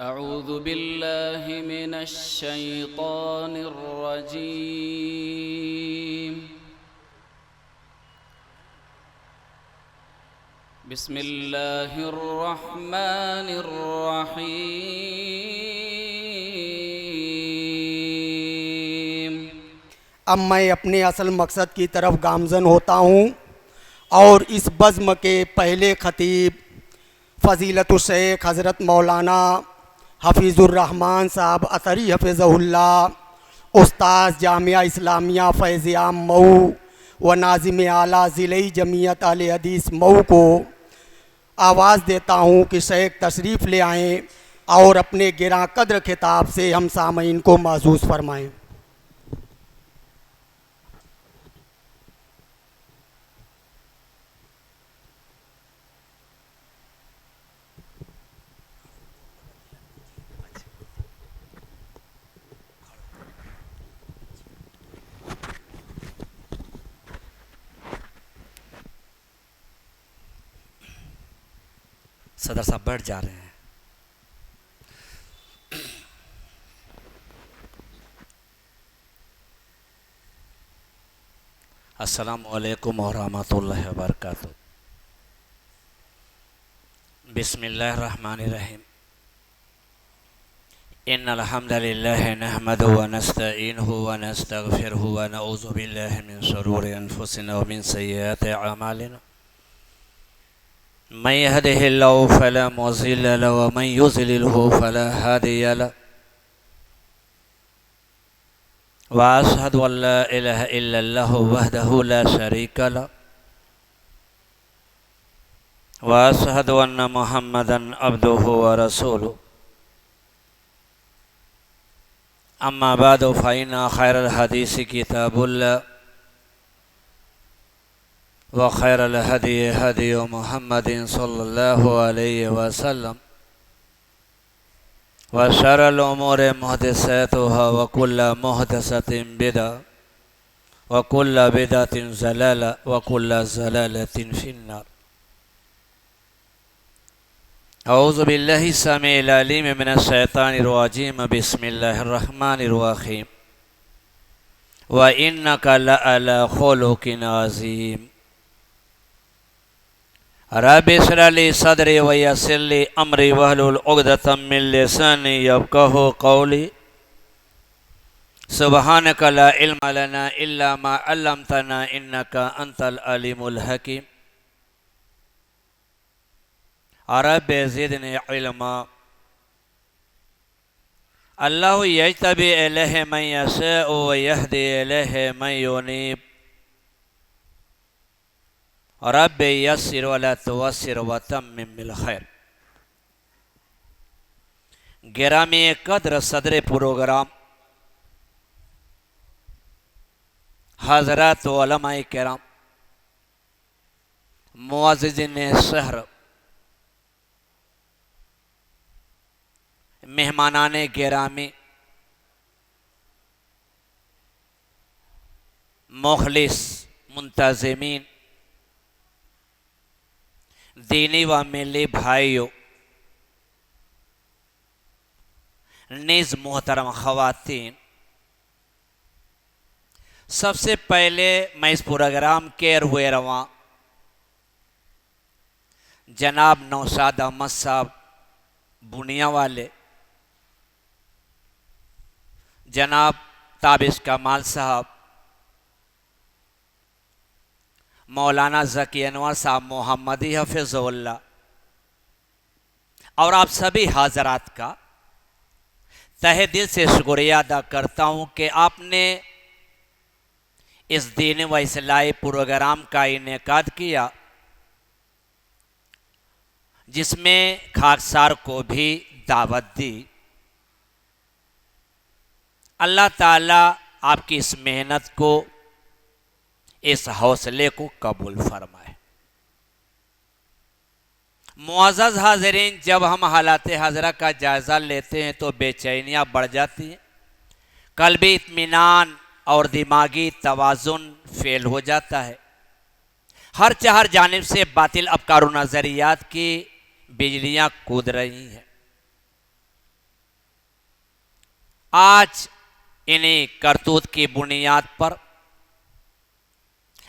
अऊज़ु बिल्लाहि मिनश शैतानिर रजीम। बिस्मिल्लाहिर रहमानिर रहीम। अब मैं अपने असल मकसद की तरफ गामज़न होता हूँ और इस बज़्म के पहले ख़तीब फ़ज़ीलतुल शेख हज़रत मौलाना हफ़ीज़ुर्रहमान साहब अतरी हफ़िज़हुल्लाह उस्ताद जामिया इस्लामिया फ़ैज़-ए-आम मऊ व नाज़िम आला ज़िले जमीयत अहले हदीस मऊ को आवाज़ देता हूँ कि शेख तशरीफ़ ले आएँ और अपने गिरां कद्र खिताब से हम सामईन को माज़ूज़ फरमाएँ। सदर साहब बैठ जा रहे हैं। अस्सलामु अलैकुम व रहमतुल्लाहि व बरकातुहू। बिस्मिल्लाहिर रहमानिर रहीम। इन्नल हम्दलिल्लाहि नहमदुहु व नस्तईनुहु व नस्तगफिरुहु व नऊज़ु बिल्लाहि मिन शुरूरि अनफुसिना व मिन सय्यिआति अमालिना। मन यहदिहिल्लाहु फला मुज़िल्ल लहु व मन युज़लिलहु फला हादिय लहु। व अशहदु अल्ला इलाहा इल्लल्लाहु वहदहु ला शरीका लहु व अशहदु अन्ना मुहम्मदन अब्दुहु व रसूलुहु। अम्मा बादु फ़इन्ना खैरल हदीसी किताबुल्लाह व खैरल हदी हदी मुहम्मदिन सल्लल्लाहु अलैहि वसल्लम व शर्रल उमूरि मुहदसatuहा व कुल्लु मुहदसतिन बिदअ व कुल्लु बिदअतिन ज़लाला व कुल्लु ज़लालतिन फिन्नार। औज़ु बिल्लाहि समीइल अलीम मिनश शैतानिर रजीम। बिस्मिल्लाहिर रहमानिर रहीम। व इन्नका लअला खुलुकिन अज़ीम। रब्बि इश्रह ली सदरी व यस्सिर ली अमरी वहलुल उक़दतम मिन लिसानी यफ़क़हू क़ौली। सुब्हानका ला इल्म लना इल्ला मा अल्लमतना इन्नका अंतल अलीमुल हकीम। रब्बि ज़िदनी इल्मा। अल्लाहु यज्तबी इलैहि मन यशाअु व यहदी इलैहि मन युनीब। रब्बि यस्सिर व ला तुअस्सिर व तम्मिम बिल खैर। गिरामी कद्र सदर प्रोग्राम हज़रात उलमाए किराम मुअज़्ज़िज़ीन शहर मेहमानाने गिरामी मुखलिस मुंतज़िमीन दीनी व मिली भाइयों नीज़ मोहतरम ख़वातीन, सबसे पहले मैं इस प्रोग्राम के हुए रवां जनाब नौशाद अहमद साहब बुनिया वाले, जनाब ताबिश कमाल साहब, मौलाना ज़की अनवर साहब मोहम्मदी हफ़िज़हुल्लाह और आप सभी हाज़रात का तहे दिल से शुक्रिया अदा करता हूँ कि आपने इस दीन व इस्लाही प्रोग्राम का इनेकाद किया, जिसमें खाकसार को भी दावत दी। अल्लाह ताला आपकी इस मेहनत को, इस हौसले को कबूल फरमाए। मुअज़्ज़ज़ हाज़रीन, जब हम हालात हाज़रा का जायज़ा लेते हैं तो बेचैनियाँ बढ़ जाती हैं, क़ल्बी इत्मीनान और दिमागी तवाज़ुन फेल हो जाता है। हर चार जानिब से बातिल अफ़कार व नज़रियात की बिजलियाँ कूद रही हैं। आज इन्हीं करतूत की बुनियाद पर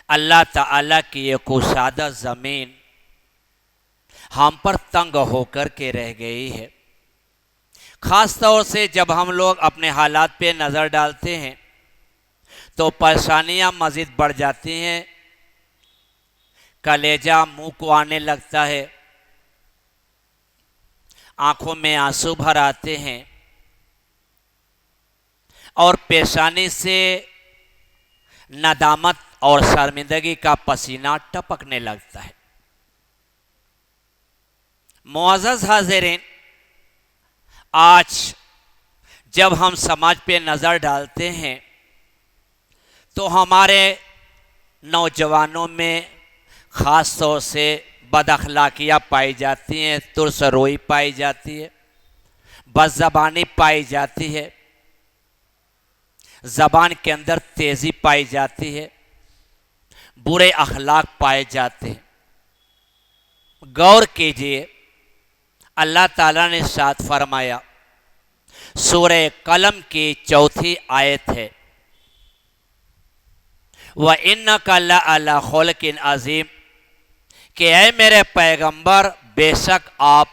अल्लाह ताला की ये कुशादा ज़मीन हम पर तंग होकर के रह गई है। ख़ास तौर से जब हम लोग अपने हालात पे नज़र डालते हैं तो परेशानियां मज़ीद बढ़ जाती हैं, कलेजा मुंह को आने लगता है, आंखों में आंसू भर आते हैं और पेशानी से नदामत और शर्मिंदगी का पसीना टपकने लगता है। मुअज़्ज़ज़ हाज़िरीन, आज जब हम समाज पे नज़र डालते हैं तो हमारे नौजवानों में ख़ास तौर से बदअखलाकियाँ पाई जाती हैं, तुरसरोई पाई जाती है, बदज़बानी पाई जाती है, ज़बान के अंदर तेज़ी पाई जाती है, बुरे अखलाक पाए जाते हैं। गौर कीजिए, अल्लाह ताला ने साथ फरमाया, सूरह कलम की 4थी आयत है, व इन्नका लअला खुल्किन अज़ीम, कि ऐ मेरे पैगंबर बेशक आप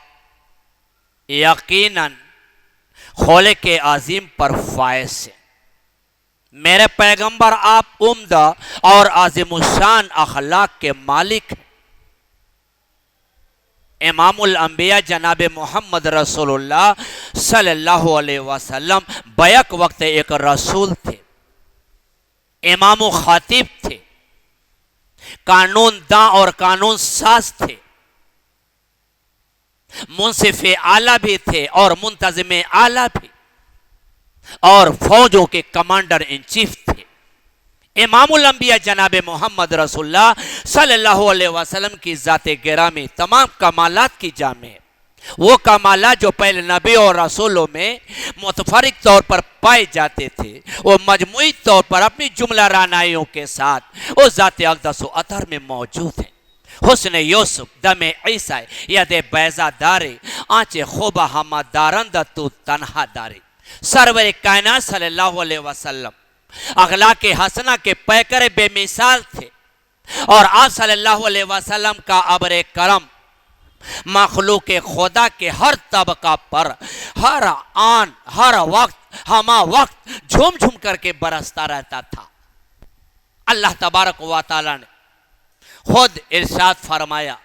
यकीनन खुल्क अज़ीम पर फायज हैं। मेरे पैगंबर आप उम्दा और आज़िमुशान अखलाक के मालिक हैं। इमामुल अंबिया जनाब मोहम्मद रसूलुल्लाह सल्लल्लाहु अलैहि वसल्लम बैक वक्त एक रसूल थे, इमाम खातिब थे, कानून दा और कानून साज थे, मुंसिफ आला भी थे और मुंतज़िम आला भी, और फौजों के कमांडर इन चीफ थे। इमामुल अंबिया जनाब मोहम्मद रसूलुल्लाह सल्लल्लाहु अलैहि वसल्लम की ज़ाते गिरामी तमाम कमालात की जामे है। वो कमालात जो पहले नबी और रसूलों में मुतफरिक तौर पर पाए जाते थे, वो मजमुई तौर पर अपनी जुमला रानाइयों के साथ उस ज़ाते अक़दस व अतर में मौजूद हैं। हुस्न यूसुफ, दमे ईसा, यदे बैज़ा दारे, आंचे खोबा हमा दारंद तू तन्हा दारे। सरवर कायनात सल्लल्लाहु अलैहि वसल्लम अखलाक हसना के पैकर बेमिसाल थे और आप सल्लल्लाहु अलैहि वसल्लम का अब्र करम मखलूक खुदा के हर तबका पर हर आन हर वक्त हमा वक्त झूम झूम करके बरसता रहता था। अल्लाह तबारक व तआला ने खुद इरशाद फरमाया,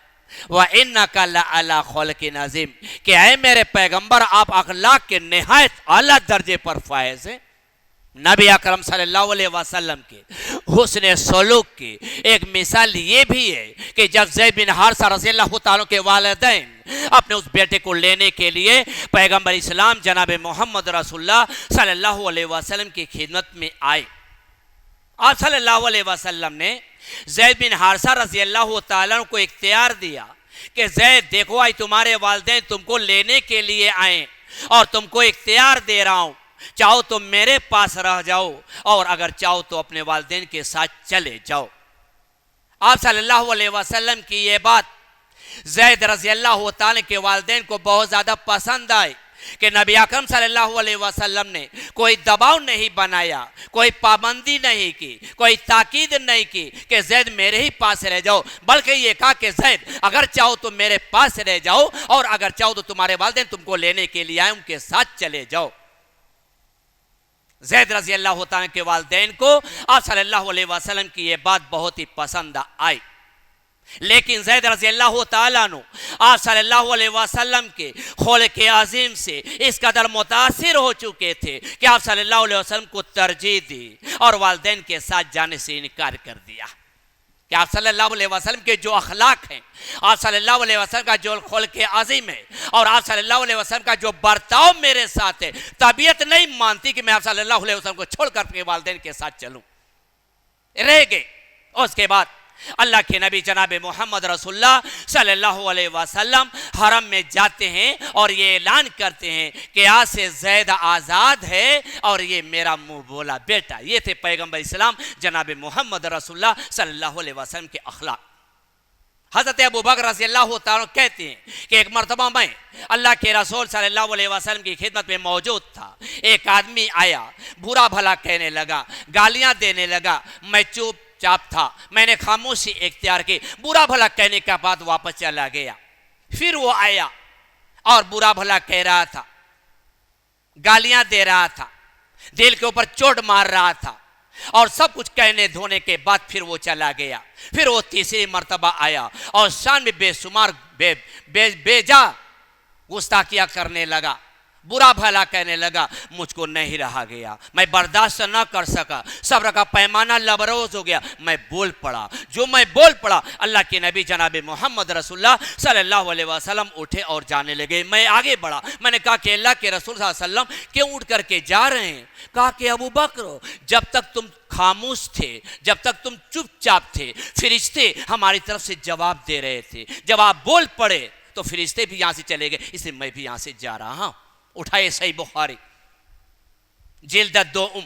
व इन्नका लअला खुल्किन अज़ीम, कि ऐ मेरे पैगंबर आप अखलाक के निहायत आला दर्जे पर फायज हैं। नबी अकरम सल्लल्लाहु अलैहि वसल्लम के हुस्न सलूक की एक मिसाल ये भी है कि जब ज़ैद बिन हारिसा रज़ियल्लाहु ताला के वालिदैन अपने उस बेटे को लेने के लिए पैगंबर इस्लाम जनाब मोहम्मद रसूलुल्लाह सल्लल्लाहु अलैहि वसल्लम की खिदमत में आए, आप सल्लल्लाहु अलैहि वसल्लम ने ज़ैद बिन हारिसा रज़ियल्लाहु ताला को इख्तियार दिया कि ज़ैद देखो, आई तुम्हारे वालिदैन तुमको लेने के लिए आए और तुमको इख्तियार दे रहा हूँ, चाहो तो मेरे पास रह जाओ और अगर चाहो तो अपने वालिदैन के साथ चले जाओ। आप सल्लल्लाहु अलैहि वसल्लम की ये बात ज़ैद रज़ियल्लाहु ताला के वालिदैन को बहुत ज़्यादा पसंद आई कि नबी अकरम सल्लल्लाहु अलैहि वसल्लम ने कोई दबाव नहीं बनाया, कोई पाबंदी नहीं की, कोई ताकीद नहीं की कि ज़ैद मेरे ही पास रह जाओ, बल्कि ये कहा कि ज़ैद अगर चाहो तो मेरे पास रह जाओ और अगर चाहो तो तुम्हारे वालिदैन तुमको लेने के लिए आए, उनके साथ चले जाओ। ज़ैद रज़ियल्लाहु ताला के वालिदैन को आप सल्लल्लाहु अलैहि वसल्लम की ये बात बहुत ही पसंद आई, लेकिन ज़ैद रज़ियल्लाहु ताला अन्हु आप सल्लल्लाहु अलैहि वसल्लम के खुल्क अज़ीम से इस कदर मुतासिर हो चुके थे कि आप सल्लल्लाहु अलैहि वसल्लम को तरजीह दी और वालिदैन के साथ जाने से इनकार कर दिया कि आप सल्लल्लाहु अलैहि वसल्लम के जो अखलाक हैं, आप सल्लल्लाहु अलैहि वसल्लम का जो खुल्क अज़ीम है और आप सल्लल्लाहु अलैहि वसल्लम का जो बर्ताव मेरे साथ है, तबीयत नहीं मानती कि मैं आप सल्लल्लाहु अलैहि वसल्लम को छोड़कर अपने वालिदैन के साथ चलूं। रह गए। उसके बाद अल्लाह के नबी जनाब मोहम्मद रसूलुल्लाह सल्लल्लाहु अलैहि वसल्लम हरम में जाते हैं और ये ऐलान करते हैं कि आज से ज़ैद आज़ाद है और ये मेरा मुंह बोला बेटा। ये थे पैगंबर इस्लाम जनाब मोहम्मद रसूलुल्लाह सल्लल्लाहु अलैहि वसल्लम के अखलाक। हज़रत अबू बकर रज़ियल्लाहु ताला कहते हैं कि एक मरतबा मैं अल्लाह के रसूल सल्लल्लाहु अलैहि वसल्लम की खिदमत में मौजूद था। एक आदमी आया, बुरा भला कहने लगा, गालियां देने लगा। मैं चुपचाप था, मैंने खामोशी इख्तियार की। बुरा भला कहने के बाद वापस चला गया। फिर वो आया और बुरा भला कह रहा था, गालियां दे रहा था, दिल के ऊपर चोट मार रहा था, और सब कुछ कहने धोने के बाद फिर वो चला गया। फिर वो तीसरी मर्तबा आया और शान में बेशुमार बेजा गुस्ताखियां करने लगा, बुरा भला कहने लगा। मुझको नहीं रहा गया, मैं बर्दाश्त न कर सका, सब्र का पैमाना लबरोज हो गया। मैं बोल पड़ा, जो मैं बोल पड़ा, अल्लाह के नबी जनाब मोहम्मद रसूलुल्लाह सल्लल्लाहु अलैहि वसल्लम उठे और जाने लगे। मैं आगे बढ़ा, मैंने कहा कि अल्लाह के रसूल सल्लल्लाहु अलैहि वसल्लम क्यों उठ करके जा रहे हैं? कहा कि अबू बकर, जब तक तुम खामोश थे, जब तक तुम चुपचाप थे, फरिश्ते हमारी तरफ से जवाब दे रहे थे। जब आप बोल पड़े तो फरिश्ते भी यहां से चले गए, इसलिए मैं भी यहां से जा रहा हूं। उठाए सही बुखारी जिल्द 2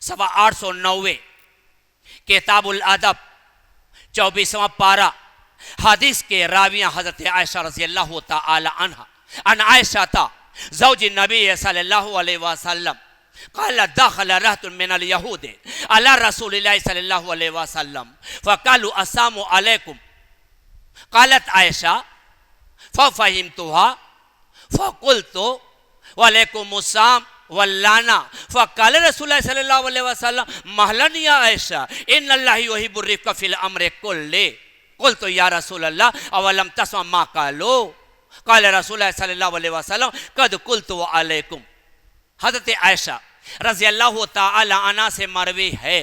सवा 890 किताबुल अदब 24वां पारा। हदीस के रावियां हजरत आयशा रज़ियल्लाहु ताला अन्हा अन आयशा था ज़ौज नबी सल्लल्लाहु अलैहि वसल्लम क़ाल दख़ल रहतुन मिनल यहूद अला रसूलिल्लाह सल्लल्लाहु अलैहि वसल्लम फ़क़ालू अस्सलामु अलैकुम क़ालत आयशा फ़फ़हिमतुहा फ़क़ुल्तु वअलैकुमुस्सलाम वल्लाना फ़क़ाल रसूलुल्लाह सल्लल्लाहु अलैहि वसल्लम महलन या आयशा इन्नल्लाह युहिब्बुर रिफ़्क़ फ़िल अम्रि कुल्लि क़ुल्तु या रसूलल्लाह अवलम तस्मा मा क़ालू क़ाल रसूलुल्लाह सल्लल्लाहु अलैहि वसल्लम क़द क़ुल्तु अलैकुम। हज़रत आयशा रज़ियल्लाहु ताला अन्हा से मरवी है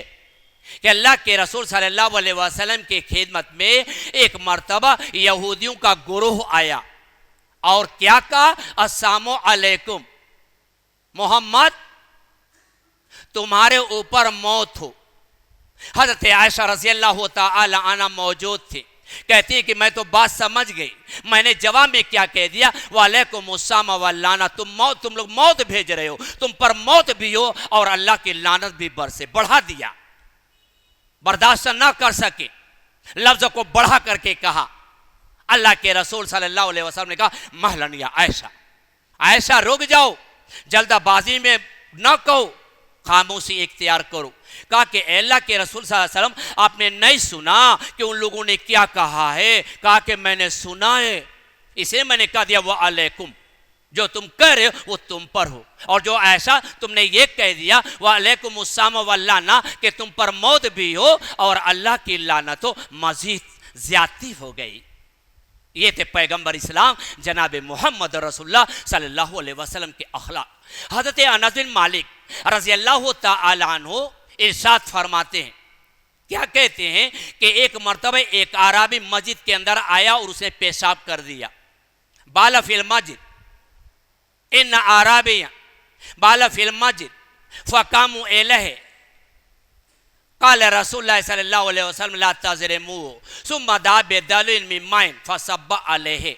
कि अल्लाह के रसूल सल्लल्लाहु अलैहि वसल्लम की खिदमत में एक मर्तबा यहूदियों का गुरूह आया और क्या कहा? अस्सलामु अलैकुम, मोहम्मद तुम्हारे ऊपर मौत हो। हज़रत आयशा रज़ियल्लाहु ताला अन्हा मौजूद थी। कहती है कि मैं तो बात समझ गई, मैंने जवाब में क्या कह दिया? वालेकुमुस्सलाम वल्लाना, तुम लोग मौत भेज रहे हो, तुम पर मौत भी हो और अल्लाह की लानत भी बरसे। बढ़ा दिया, बर्दाश्त न कर सके, लफ्ज़ को बढ़ा करके कहा। अल्लाह के रसूल सल्लल्लाहु अलैहि वसल्लम ने कहा महलन या आयशा, आयशा रुक जाओ, जल्दबाजी में न कहो, खामोशी इख्तियार करो। कहा कि अल्लाह के रसूल सल्लल्लाहु अलैहि वसल्लम आपने नहीं सुना कि उन लोगों ने क्या कहा है? कहा कि मैंने सुना है, इसे मैंने कह दिया वह अलैकुम, जो तुम कह रहे हो वो तुम पर हो, और जो ऐसा तुमने ये कह दिया वह अलैकुमुस्सलाम वल्लाना कि तुम पर मौत भी हो और अल्लाह की लानत हो, मजीद ज्यादती हो गई। ये थे पैगंबर इस्लाम जनाब मोहम्मद रसूलुल्लाह सल्लल्लाहु अलैहि वसल्लम के अखलाक। हज़रत अनस बिन मालिक रज़ियल्लाहु ताला अन्हु इरशाद फरमाते हैं, क्या कहते हैं कि एक मर्तबा एक आराबी मस्जिद के अंदर आया और उसने पेशाब कर दिया। बाला फिल मस्जिद इन आराबिया बाला फिल मस्जिद फ़क़ामू इलैहि क़ाल रसूलुल्लाह सल्लल्लाहु अलैहि वसल्लम ला तज़रिमूहु सुम्मा दा बिदलिन मिन माइन फ़सब्बा अलैहि।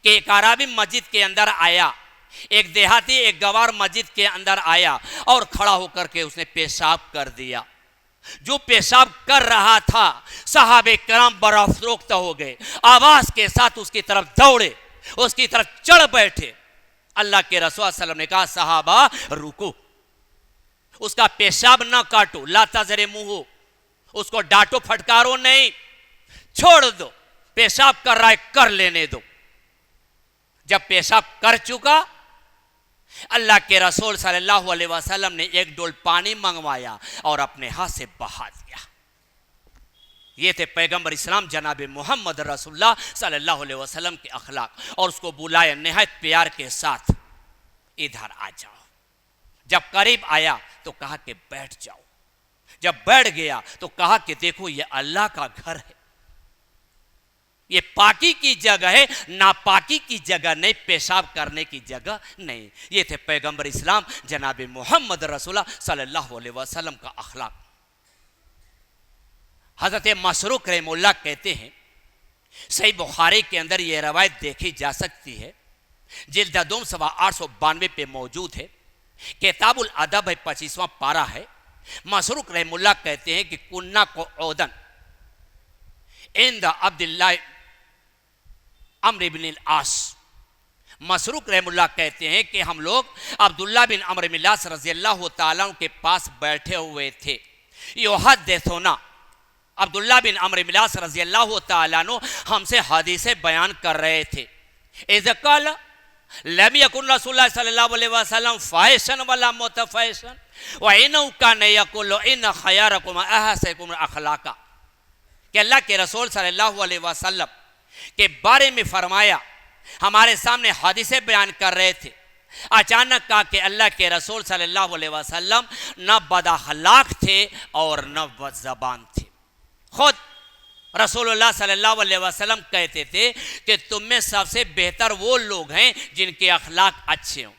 कि एक आराबी मस्जिद के अंदर आया, एक देहाती एक गवार मस्जिद के अंदर आया और खड़ा होकर के उसने पेशाब कर दिया। जो पेशाब कर रहा था सहाबे करम बरफ़रोख्त हो गए, आवाज के साथ उसकी तरफ दौड़े, उसकी तरफ चढ़ बैठे। अल्लाह के रसूल सल्लल्लाहु अलैहि वसल्लम ने कहा सहाबा रुको, उसका पेशाब ना काटो, ला तज़रिमूहु, उसको डांटो फटकारो नहीं, छोड़ दो, पेशाब कर रहा है कर लेने दो। जब पेशाब कर चुका, अल्लाह के रसूल सल्लल्लाहु अलैहि वसल्लम ने एक डोल पानी मंगवाया और अपने हाथ से बहा दिया। ये थे पैगंबर इस्लाम जनाब मोहम्मद रसूलुल्लाह सल्लल्लाहु अलैहि वसल्लम के अखलाक। और उसको बुलाया निहायत प्यार के साथ, इधर आ जाओ। जब करीब आया तो कहा कि बैठ जाओ। जब बैठ गया तो कहा कि देखो ये अल्लाह का घर है, ये पाकी की जगह है, नापाकी की जगह नहीं, पेशाब करने की जगह नहीं। ये थे पैगंबर इस्लाम जनाब मोहम्मद रसूलुल्लाह सल्लल्लाहु अलैहि वसल्लम का अखलाक। हज़रत मसरूक रहमुल्लाह कहते हैं, सही बुखारी के अंदर यह रवायत देखी जा सकती है, जिल्द 2 सवा 892 पे मौजूद है, किताबुल अदब है 25वां पारा है। मसरूक रहमुल्लाह कहते हैं कि कुन्ना को औदन, इंद अब्दुल्लाह अम्र बिन आस। मसरूक रहमुल्लाह कहते हैं कि हम लोग अब्दुल्ला बिन अम्र बिन आस रज़ियल्लाहु ताला के पास बैठे हुए थे। युहद्दिसुना, अब्दुल्ला बिन अम्र बिन आस रज़ियल्लाहु ताला हमसे हदीसें बयान कर रहे थे। इज़ क़ाल लम यकुन रसूलुल्लाह सल्लल्लाहु अलैहि वसल्लम फ़ाहिशन वला मुतफ़हिशन व इन्नहु काना यक़ूलु इन्न ख़यरकुम अहसनुकुम अख़लाक़ा, कि अल्लाह के रसूल सल्लल्लाहु अलैहि वसल्लम के बारे में फरमाया, हमारे सामने हदीसें बयान कर रहे थे। अचानक कहा कि अल्लाह के रसूल सल्लल्लाहु अलैहि वसल्लम न बदअखलाक थे और न बदज़बान थे। खुद रसूलुल्लाह सल्लल्लाहु अलैहि वसल्लम कहते थे कि तुम में सबसे बेहतर वो लोग हैं जिनके अखलाक अच्छे हों।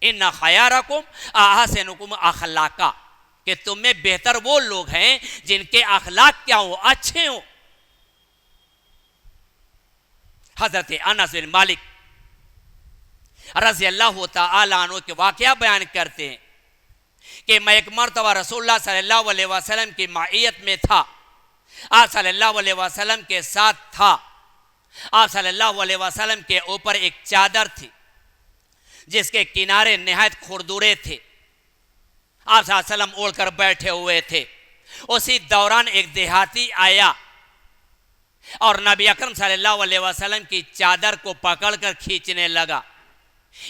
इन्ना खयरकुम अहसनुकुम अखलाका, कि तुम में बेहतर वो लोग हैं जिनके अखलाक क्या हो, अच्छे हों। हजरत अनस बिन मालिक रज़ियल्लाहु ताला अन्हु के वाक़या बयान करते हैं कि मैं एक मरतबा रसूलुल्लाह सल्लल्लाहु अलैहि वसल्लम की माइयत में था। आप सल्लल्लाहु अलैहि वसल्लम के साथ था। आप सल्लल्लाहु अलैहि वसल्लम के ऊपर एक चादर थी जिसके किनारे निहायत खुरदुरे थे। आप सल्लल्लाहु अलैहि वसल्लम ओढ़कर बैठे हुए थे। उसी दौरान एक देहाती आया और नबी अकरम सल्लल्लाहु अलैहि वसल्लम की चादर को पकड़कर खींचने लगा।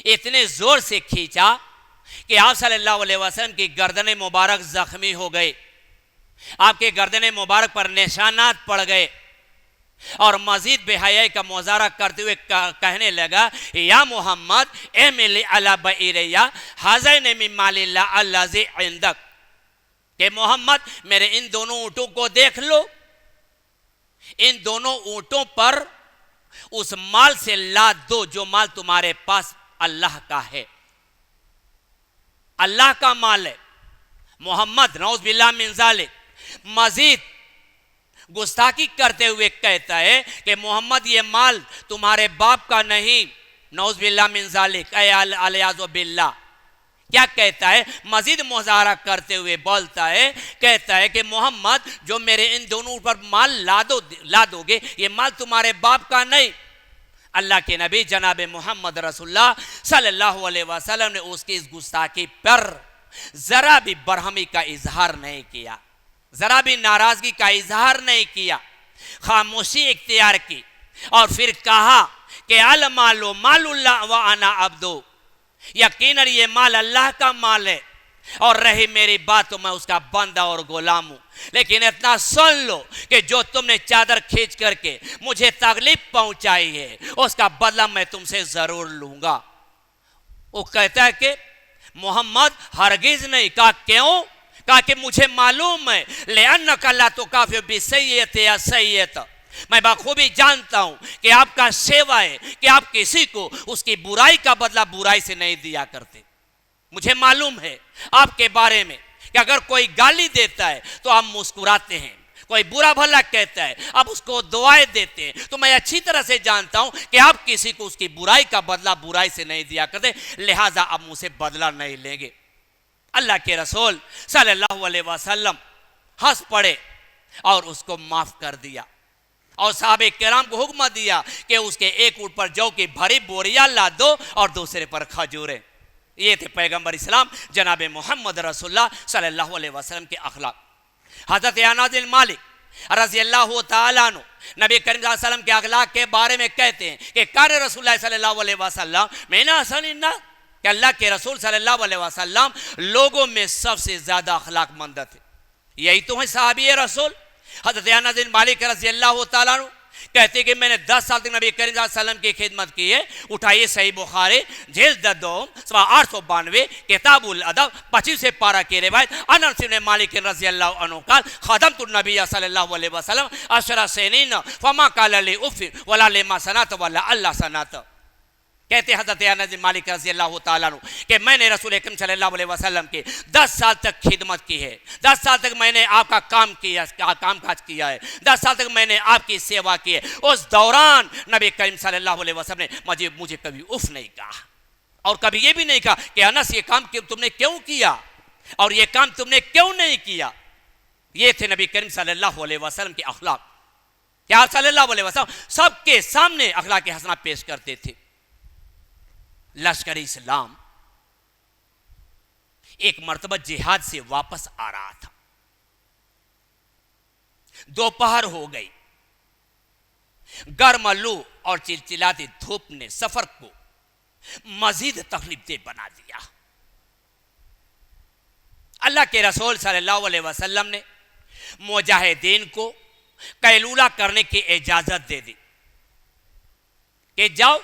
इतने जोर से खींचा कि आप सल्लल्लाहु अलैहि वसल्लम की गर्दन मुबारक जख्मी हो गए, आपके गर्दन मुबारक पर निशानात पड़ गए और मजीद बेहयाई का मुजाहरा करते हुए कहने लगा, या मोहम्मद एमिली अला बइरिया हाज़ैन मिन मालिल्लाह अल्लज़ी इंदक, कि मोहम्मद मेरे इन दोनों ऊँटों को देख लो, इन दोनों ऊँटों पर उस माल से लाद दो जो माल तुम्हारे पास अल्लाह का है, अल्लाह का माल है। मोहम्मद नऊज़ बिल्लाह मिन ज़ालिक मजीद गुस्ताखी करते हुए कहता है कि मोहम्मद ये माल तुम्हारे बाप का नहीं, नऊज़ बिल्लाह मिन ज़ालिक अलियाज़ु बिल्लाह। क्या कहता है, मजीद मुज़ाहरा करते हुए बोलता है, कहता है कि मोहम्मद जो मेरे इन दोनों पर माल ला दोगे ये माल तुम्हारे बाप का नहीं। अल्लाह के नबी जनाब मोहम्मद रसूलुल्लाह सल्लल्लाहु अलैहि वसल्लम ने उसकी इस गुस्ताखी पर जरा भी बरहमी का इजहार नहीं किया, जरा भी नाराजगी का इजहार नहीं किया, खामोशी इख्तियार की और फिर कहा कि अल मालो मालुल्लाह व अना अब्दो, यकीनन ये माल अल्लाह का माल है और रही मेरी बात तो मैं उसका बंदा और गुलाम हूं। लेकिन इतना सुन लो कि जो तुमने चादर खींच करके मुझे तकलीफ पहुंचाई है उसका बदला मैं तुमसे जरूर लूंगा। वो कहता है कि मोहम्मद हरगिज नहीं। कहा क्यों? कहा कि मुझे मालूम है लिअन्नका ला तुकाफिउ बिसय्यत या सय्यत, मैं बखूबी जानता हूं कि आपका सेवा है कि आप किसी को उसकी बुराई का बदला बुराई से नहीं दिया करते। मुझे मालूम है आपके बारे में कि अगर कोई गाली देता है तो आप मुस्कुराते हैं, कोई बुरा भला कहता है आप उसको दुआएं देते हैं। तो मैं अच्छी तरह से जानता हूं कि आप किसी को उसकी बुराई का बदला बुराई से नहीं दिया करते, लिहाजा आप मुझसे बदला नहीं लेंगे। अल्लाह के रसूल सल्लल्लाहु अलैहि वसल्लम हंस पड़े और उसको माफ कर दिया और साहबे किराम को हुक्म दिया कि उसके एक ऊँट पर जौ की भरी बोरियां ला दो और दूसरे पर खजूरें। ये थे पैगंबर इस्लाम जनाब मोहम्मद रसूलुल्लाह सल्लल्लाहु अलैहि वसल्लम के अखलाक। हज़रत अनस बिन मालिक रज़ियल्लाहु ताला अन्हु नबी करीम सल्लल्लाहु अलैहि वसल्लम के अखलाक के बारे में कहते हैं कि कान रसूलुल्लाह सल्लल्लाहु अलैहि वसल्लम मिन अहसनिन्नास, कि अल्लाह के रसूल सल्लल्लाहु अलैहि वसल्लम लोगों में सबसे ज्यादा अखलाकमंद थे। यही तो है साहबी रसूल। हज़रत अनस बिन मालिक रज़ियल्लाहु ताला अन्हु कहते कि मैंने 10 साल तक नबी करीम सल्लल्लाहु अलैहि वसल्लम की खिदमत की है। उठाइए सही बुखारी जिल्द 2 892 किताबुल अदब 25 से पारा की रिवायत। अनस बिन मालिक रज़ियल्लाहु अन्हु क़ाल खदमतु नबी सल्लल्लाहु अलैहि वसल्लम अशरा सनीन फमा क़ाल ली उफ़ वला लिमा सनत वला अल्लाह सनत। कहते हज़रत अनस बिन मालिक रज़ियल्लाहु ताला अन्हु कि मैंने रसूल अकरम सल्लल्लाहु अलैहि वसल्लम की 10 साल तक खिदमत की है, 10 साल तक मैंने आपका काम काज किया है, 10 साल तक मैंने आपकी सेवा की है। उस दौरान नबी करीम सल्लल्लाहु अलैहि वसल्लम ने मुझे कभी उफ नहीं कहा और कभी ये भी नहीं कहा कि अनस ये काम तुमने क्यों किया और ये काम तुमने क्यों नहीं किया। ये थे नबी करीम सल्लल्लाहु अलैहि वसल्लम के अखलाक। कि आप सल्लल्लाहु अलैहि वसल्लम सबके सामने अखलाक हसना पेश करते थे। लश्कर इस्लाम एक मर्तबा जिहाद से वापस आ रहा था। दोपहर हो गई, गर्म लू और चिलचिलाती धूप ने सफर को मजीद तकलीफदेह बना दिया। अल्लाह के रसूल सल्लल्लाहु अलैहि वसल्लम ने मुजाहिदीन को कैलूला करने की इजाजत दे दी कि जाओ,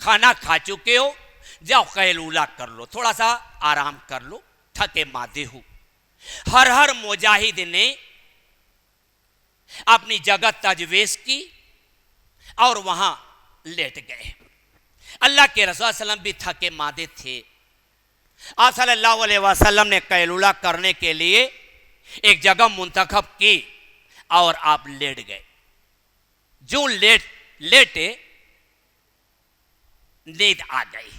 खाना खा चुके हो, जाओ कैलूला कर लो, थोड़ा सा आराम कर लो, थके मादे हो। हर मुजाहिद ने अपनी जगह तजवीज़ की और वहां लेट गए। अल्लाह के रसूल सल्लल्लाहु अलैहि वसल्लम भी थके मादे थे। आप सल्लल्लाहु अलैहि वसल्लम ने कैलूला करने के लिए एक जगह मुंतखब की और आप लेट गए। जो लेटे नींद आ गई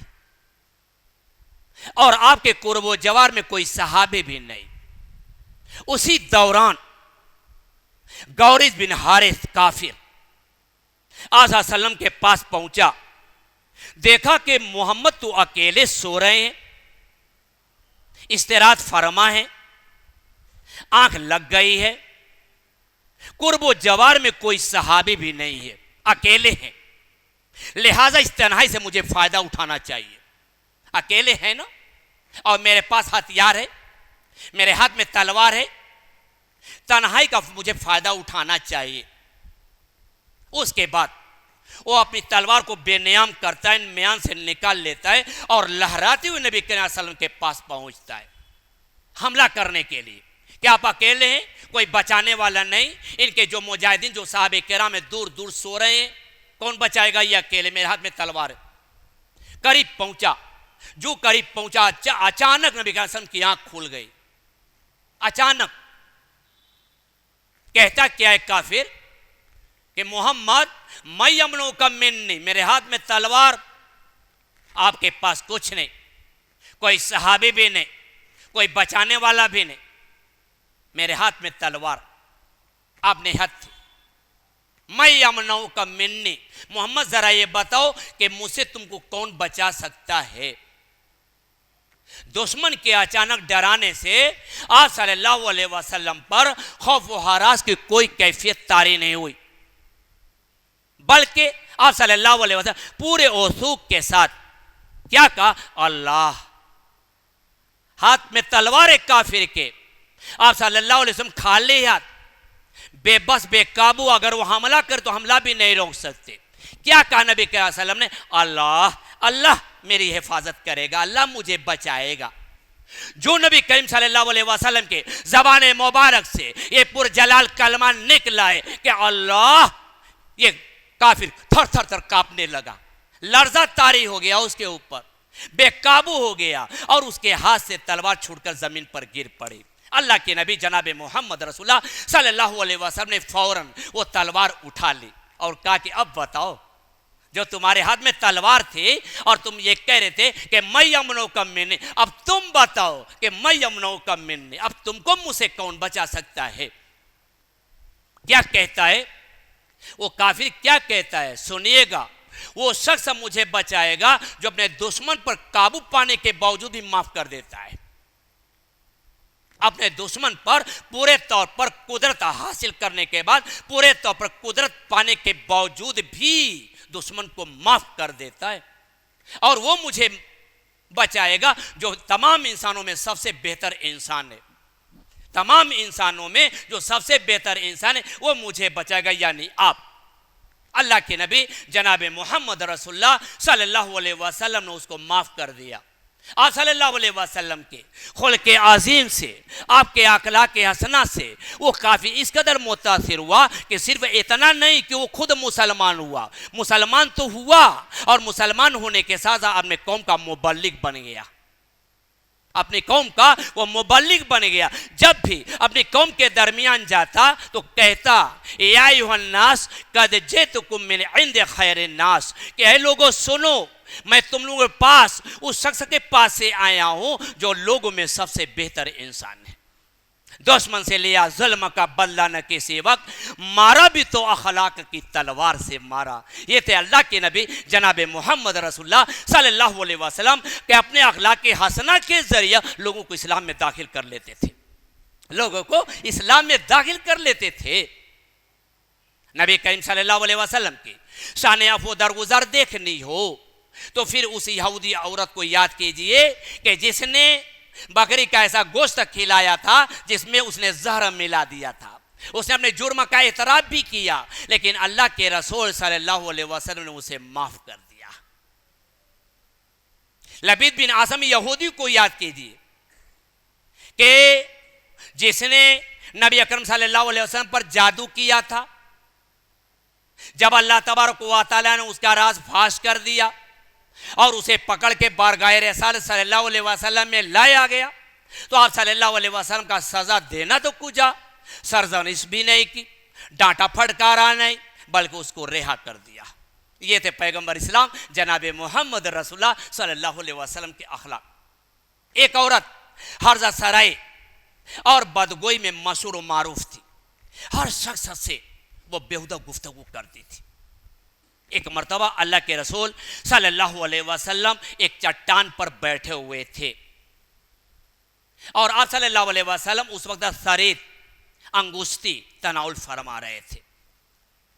और आपके कुर्बो जवार में कोई सहाबी भी नहीं। उसी दौरान गौरिस बिन हारिस काफिर आज़ा सल्लम के पास पहुंचा। देखा कि मोहम्मद तो अकेले सो रहे हैं, इस्तिराहत फरमा है, आंख लग गई है, कुर्बो जवार में कोई सहाबी भी नहीं है, अकेले हैं, लिहाजा इस तन्हाई से मुझे फायदा उठाना चाहिए। अकेले हैं ना, और मेरे पास हथियार है, मेरे हाथ में तलवार है, तन्हाई का मुझे फायदा उठाना चाहिए। उसके बाद वो अपनी तलवार को बेनियाम करता है, म्यान से निकाल लेता है और लहराते हुए नबी करीम सल्लल्लाहु अलैहि वसल्लम के पास पहुंचता है हमला करने के लिए। क्या आप अकेले हैं? कोई बचाने वाला नहीं? इनके जो मुजाहिदीन जो साहबे किराम में दूर दूर सो रहे हैं, कौन बचाएगा? ये अकेले, मेरे हाथ में तलवार है। करीब पहुंचा, जो करीब पहुंचा अचानक नबी करीम सल्लल्लाहु अलैहि वसल्लम की आंख खुल गई। अचानक कहता क्या है काफिर कि मोहम्मद मैं यमनो का मिन्नी, मेरे हाथ में तलवार, आपके पास कुछ नहीं, कोई सहाबी भी नहीं, कोई बचाने वाला भी नहीं, मेरे हाथ में तलवार, आपने हथ, मैं यमनो का मिन्नी, मोहम्मद जरा ये बताओ कि मुझसे तुमको कौन बचा सकता है? दुश्मन के अचानक डराने से आप सल्लल्लाहु अलैहि वसल्लम पर खौफ व हरास की कोई कैफियत तारी नहीं हुई, बल्कि आप सल्लल्लाहु अलैहि वसल्लम पूरे औसूक के साथ क्या कहा? अल्लाह। हाथ में तलवार एक काफिर के, आप सल्लल्लाहु अलैहि वसल्लम खाली हाथ, बेबस बेकाबू, अगर वो हमला कर तो हमला भी नहीं रोक सकते। क्या कहा नबी करीम सल्लल्लाहु अलैहि वसल्लम ने? अल्लाह, अल्लाह मेरी हिफाजत करेगा, अल्लाह मुझे बचाएगा। जो नबी करीम सल्लल्लाहु अलैहि वसल्लम के ज़बान मुबारक से ये पुरजलाल कलमा निकला है कि अल्लाह, ये काफिर थर थर थर कांपने लगा, लर्जा तारी हो गया उसके ऊपर, बेकाबू हो गया और उसके हाथ से तलवार छूटकर जमीन पर गिर पड़ी। अल्लाह के नबी जनाब मोहम्मद रसूलुल्लाह सल्लल्लाहु अलैहि वसल्लम ने फौरन वो तलवार उठा ली और कहा कि अब बताओ, जो तुम्हारे हाथ में तलवार थी और तुम ये कह रहे थे कि मैं यमनो का मिन्नी, अब तुम बताओ कि मैं यमनो का मिन्नी, अब तुमको मुझसे कौन बचा सकता है? क्या कहता है वो काफिर? क्या कहता है? सुनिएगा, वो शख्स मुझे बचाएगा जो अपने दुश्मन पर काबू पाने के बावजूद भी माफ कर देता है, अपने दुश्मन पर पूरे तौर पर कुदरत हासिल करने के बाद, पूरे तौर पर कुदरत पाने के बावजूद भी दुश्मन को माफ कर देता है। और वो मुझे बचाएगा जो तमाम इंसानों में सबसे बेहतर इंसान है, तमाम इंसानों में जो सबसे बेहतर इंसान है वो मुझे बचाएगा, यानी आप। अल्लाह के नबी जनाब मोहम्मद रसूलुल्लाह सल्लल्लाहु अलैहि वसल्लम ने उसको माफ कर दिया। आप सल्लल्लाहु अलैहि वसल्लम के खुल्क़े अज़ीम से, आपके अखलाक़ हसना से वो काफ़ी इस कदर मुतासिर हुआ कि सिर्फ इतना नहीं कि वो खुद मुसलमान हुआ, मुसलमान तो हुआ और मुसलमान होने के साथ अपने कौम का मुबल्लिग बन गया, अपनी कौम का वो मुबल्लिग बन गया। जब भी अपनी कौम के दरमियान जाता तो कहता, या अय्युहन्नास कद जितुकुम मिन इंद खैरिन नास, कि ऐ लोगों सुनो, मैं तुम लोगों के पास उस शख्स के पास से आया हूं जो लोगों में सबसे बेहतर इंसान है। दुश्मन से लिया जुल्म का बदला न किसी वक्त, मारा भी तो अखलाक की तलवार से मारा। ये थे अल्लाह के नबी जनाब मोहम्मद रसूलुल्लाह सल्लल्लाहु अलैहि वसल्लम के अपने अखलाक के हसना के जरिए लोगों को इस्लाम में दाखिल कर लेते थे, लोगों को इस्लाम में दाखिल कर लेते थे। नबी करीम सल्लल्लाहु अलैहि वसल्लम की शान अफ़ो दरगुजर देखनी हो तो फिर उस यहूदी औरत को याद कीजिए कि जिसने बकरी का ऐसा गोश्त खिलाया था जिसमें उसने जहर मिला दिया था। उसने अपने जुर्म का एतराफ भी किया, लेकिन अल्लाह के रसूल सल्लल्लाहु अलैहि वसल्लम ने उसे माफ कर दिया। लबीद बिन आसम यहूदी को याद कीजिए कि जिसने नबी अकरम सल्लल्लाहु अलैहि वसल्लम पर जादू किया था, जब अल्लाह तबारक व तआला ने उसका राज फाश कर दिया और उसे पकड़ के बारगाह रसूल सल्लल्लाहु अलैहि वसल्लम में लाया गया, तो आप सल्लल्लाहु अलैहि वसल्लम का सजा देना तो कुजा, सरजनिश भी नहीं की, डांटा फटकारा नहीं, बल्कि उसको रिहा कर दिया। ये थे पैगंबर इस्लाम जनाब मोहम्मद रसूलुल्लाह सल्लल्लाहु अलैहि वसल्लम के अखलाक। एक औरत हर्जा सराय और बदगोई में मशहूर मारूफ थी, हर शख्स से वो बेहुदा गुफ्तगू करती थी। एक मर्तबा अल्लाह के रसूल सल्लल्लाहु अलैहि वसल्लम एक चट्टान पर बैठे हुए थे और आप सल्लल्लाहु अलैहि वसल्लम उस वक्त सरीद अंगुश्ती तनाउल फरमा रहे थे।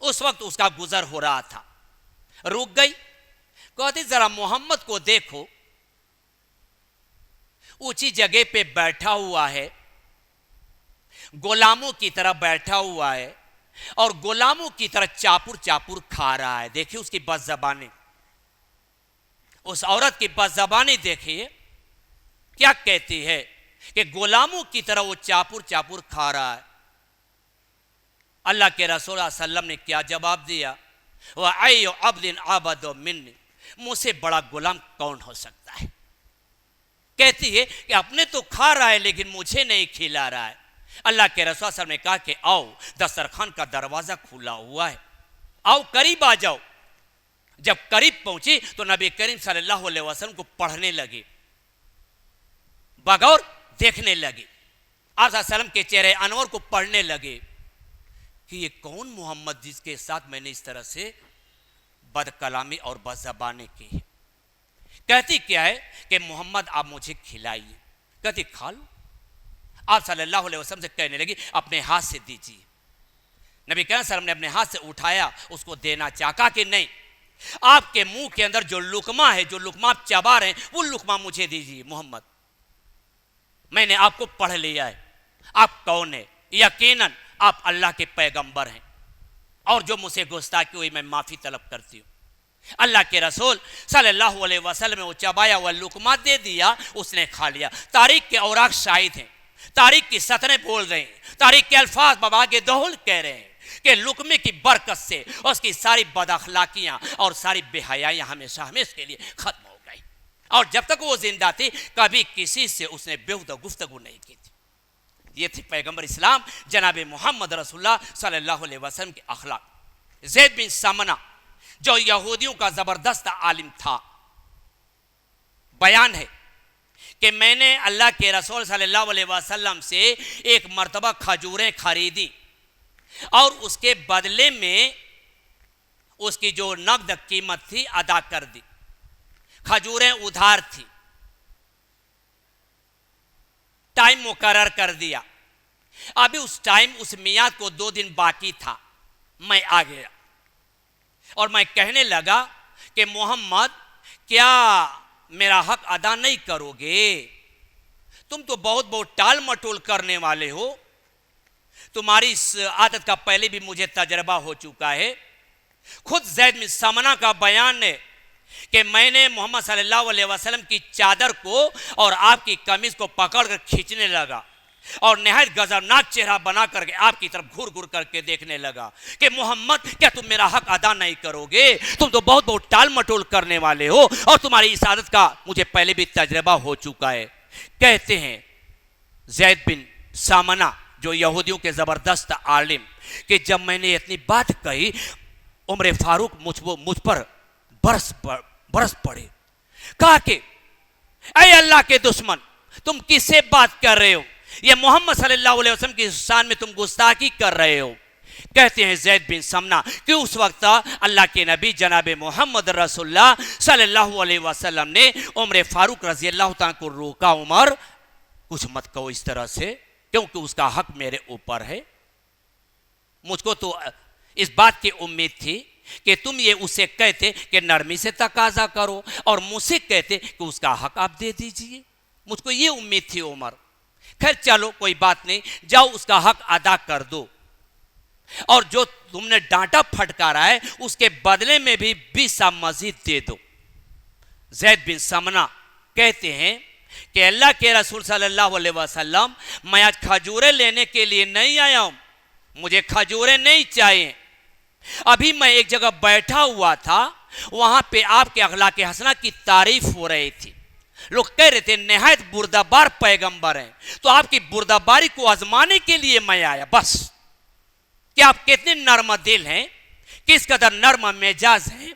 उस वक्त उसका गुजर हो रहा था, रुक गई, कहती जरा मोहम्मद को देखो, ऊंची जगह पे बैठा हुआ है, गुलामों की तरह बैठा हुआ है और गुलामों की तरह चापुर चापुर खा रहा है। देखिए उसकी बदज़बानी, उस औरत की बदज़बानी देखिए, क्या कहती है कि गुलामों की तरह वो चापुर चापुर खा रहा है। अल्लाह के रसूल सल्लल्लाहु अलैहि वसल्लम ने क्या जवाब दिया, वह अय्यु अब्दिन आबदु मिन्नी, मुझसे बड़ा गुलाम कौन हो सकता है। कहती है कि अपने तो खा रहा है लेकिन मुझे नहीं खिला रहा है। अल्लाह के रसूल सल्लल्लाहु अलैहि वसल्लम ने कहा कि आओ, दस्तरखान का दरवाजा खुला हुआ है, आओ करीब आ जाओ। जब करीब पहुंची तो नबी करीम सल्लल्लाहु अलैहि वसल्लम को पढ़ने लगी, बगौर देखने लगी। आप सल्लल्लाहु अलैहि वसल्लम के चेहरे अनवर को पढ़ने लगे कि ये कौन मोहम्मद जिसके साथ मैंने इस तरह से बदकलामी और बदज़बानी की है। कहती क्या है कि मोहम्मद आप मुझे खिलाइए, कहती खा लो। आप सल्लल्लाहु अलैहि वसल्लम से कहने लगी अपने हाथ से दीजिए। नबी करीम सल्लल्लाहु अलैहि वसल्लम ने अपने हाथ से उठाया, उसको देना चाहा कि नहीं, आपके मुंह के अंदर जो लुकमा है, जो लुकमा आप चबा रहे हैं, वो लुकमा मुझे दीजिए। मोहम्मद, मैंने आपको पढ़ लिया है, आप कौन है, यकीनन आप अल्लाह के पैगंबर हैं और जो मुझसे गुस्ताखी हुई मैं माफ़ी तलब करती हूँ। अल्लाह के रसूल सल्लल्लाहु अलैहि वसल्लम ने वो चबाया हुआ लुकमा दे दिया, उसने खा लिया। तारीख के औराक शाहिद हैं, तारीख की सतरें बोल रहे हैं, तारीख के अल्फाज बाबा के दोहल कह रहे हैं कि लुकमे की बरकत से उसकी सारी बदअखलाकियाँ और सारी बेहयाइयाँ हमेशा हमेशा के लिए खत्म हो गई। और जब तक वो जिंदा थी कभी किसी से उसने बेहुदा गुफ्तगू नहीं की थी। ये थी पैगंबर इस्लाम जनाब मोहम्मद रसूलुल्लाह सल्लल्लाहु अलैहि वसल्लम के अखलाक। ज़ैद बिन समना जो यहूदियों का ज़बरदस्त आलिम था, बयान है कि मैंने अल्लाह के रसूल सल्लल्लाहु अलैहि वसल्लम से एक मर्तबा खजूरें खरीदी और उसके बदले में उसकी जो नकद कीमत थी अदा कर दी। खजूरें उधार थी, टाइम मुकर्रर कर दिया। अभी उस टाइम, उस मियाद को 2 दिन बाकी था। मैं आ गया और मैं कहने लगा कि मोहम्मद क्या मेरा हक अदा नहीं करोगे? तुम तो बहुत टाल मटोल करने वाले हो, तुम्हारी इस आदत का पहले भी मुझे तजर्बा हो चुका है। खुद ज़ैद बिन समना का बयान है कि मैंने मोहम्मद सल्लल्लाहु अलैहि वसल्लम की चादर को और आपकी कमीज को पकड़कर खींचने लगा और नहायत गजबनाक चेहरा बना करके आपकी तरफ घूर घूर करके देखने लगा कि मोहम्मद क्या तुम मेरा हक अदा नहीं करोगे? तुम तो बहुत टाल मटोल करने वाले हो और तुम्हारी इस आदत का मुझे पहले भी तजर्बा हो चुका है। कहते हैं ज़ैद बिन सामना जो यहूदियों के ज़बरदस्त आलिम, कि जब मैंने इतनी बात कही उमर फारूक मुझ पर बरस पड़े। कहा कि ऐ अल्लाह के दुश्मन, तुम किससे बात कर रहे हो? ये मोहम्मद सल्लल्लाहु अलैहि वसल्लम की शान में तुम गुस्ताखी कर रहे हो। कहते हैं ज़ैद बिन समना कि उस वक्त अल्लाह के नबी जनाब मोहम्मद रसूलुल्लाह सल्लल्लाहु अलैहि वसल्लम ने उमर फारूक रजी अल्लाह तआला को रोका, उमर कुछ मत कहो इस तरह से, क्योंकि उसका हक मेरे ऊपर है। मुझको तो इस बात की उम्मीद थी कि तुम ये उसे कहते कि नरमी से तकाजा करो, और मुझसे कहते कि उसका हक आप दे दीजिए। मुझको ये उम्मीद थी उमर। खैर चलो कोई बात नहीं, जाओ उसका हक अदा कर दो, और जो तुमने डांटा फटकारा है उसके बदले में भी 20 मजीद दे दो। ज़ैद बिन समना कहते हैं कि अल्लाह के रसूल सल्लल्लाहु अलैहि वसल्लम, मैं आज खजूरें लेने के लिए नहीं आया हूं, मुझे खजूरें नहीं चाहिए। अभी मैं एक जगह बैठा हुआ था, वहां पे आपके अखलाक हसना की तारीफ हो रही थी। लोग कह रहे थे निहायत बुर्दाबार पैगंबर हैं, तो आपकी बुर्दाबारी को आजमाने के लिए मैं आया बस, कि आप कितने नर्म दिल हैं, किस कदर नर्म मिजाज हैं,